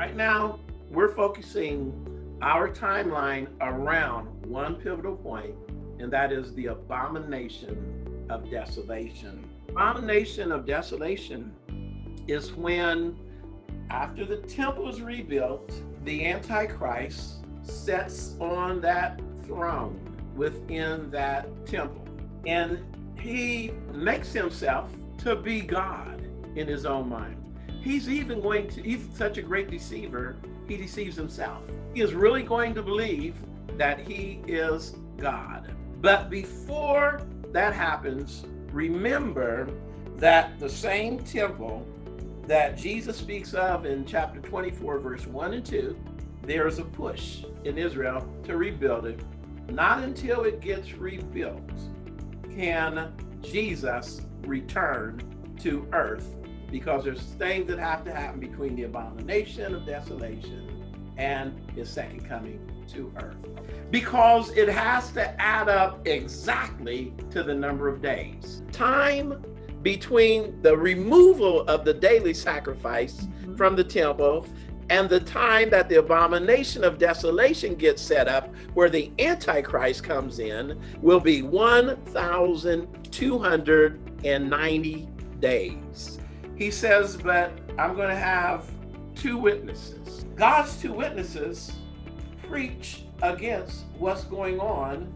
Right now, we're focusing our timeline around one pivotal point, and that is the abomination of desolation. Abomination of desolation is when, after the temple is rebuilt, the Antichrist sits on that throne within that temple. And he makes himself to be God in his own mind. He's such a great deceiver, he deceives himself. He is really going to believe that he is God. But before that happens, remember that the same temple that Jesus speaks of in chapter 24, verse 1 and 2, there is a push in Israel to rebuild it. Not until it gets rebuilt can Jesus return to earth, because there's things that have to happen between the abomination of desolation and his second coming to earth. Because it has to add up exactly to the number of days. Time between the removal of the daily sacrifice from the temple and the time that the abomination of desolation gets set up, where the Antichrist comes in, will be 1,290 days. He says, but I'm going to have two witnesses. God's two witnesses preach against what's going on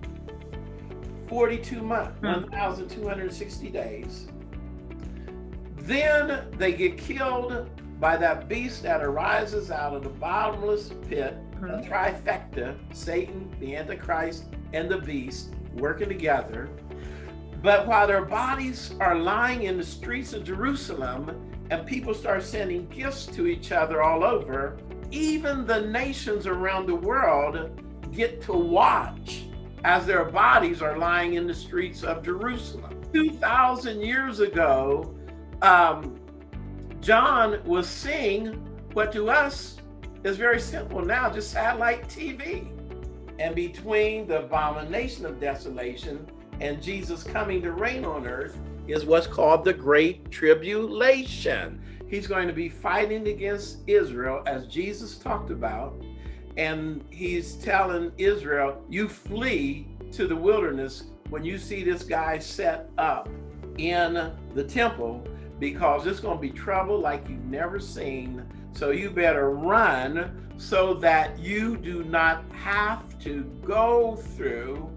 42 months, 1,260 days. Then they get killed by that beast that arises out of the bottomless pit, a trifecta, Satan, the Antichrist, and the beast working together. But while their bodies are lying in the streets of Jerusalem and people start sending gifts to each other all over, even the nations around the world get to watch as their bodies are lying in the streets of Jerusalem. 2,000 years ago, John was seeing what to us is very simple now, just satellite TV. And between the abomination of desolation and Jesus coming to reign on earth is what's called the Great Tribulation. He's going to be fighting against Israel, as Jesus talked about, and he's telling Israel, you flee to the wilderness when you see this guy set up in the temple, because it's going to be trouble like you've never seen. So you better run so that you do not have to go through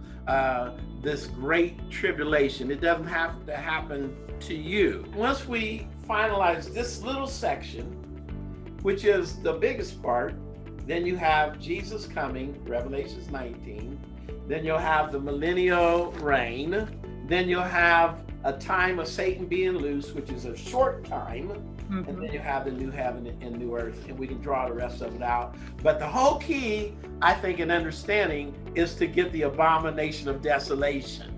this great tribulation. It doesn't have to happen to you. Once we finalize this little section, which is the biggest part, then you have Jesus coming, Revelations 19. Then you'll have the millennial reign. Then you'll have a time of Satan being loose, which is a short time. And then you have the new heaven and new earth, and we can draw the rest of it out. But the whole key, I think, in understanding is to get the abomination of desolation.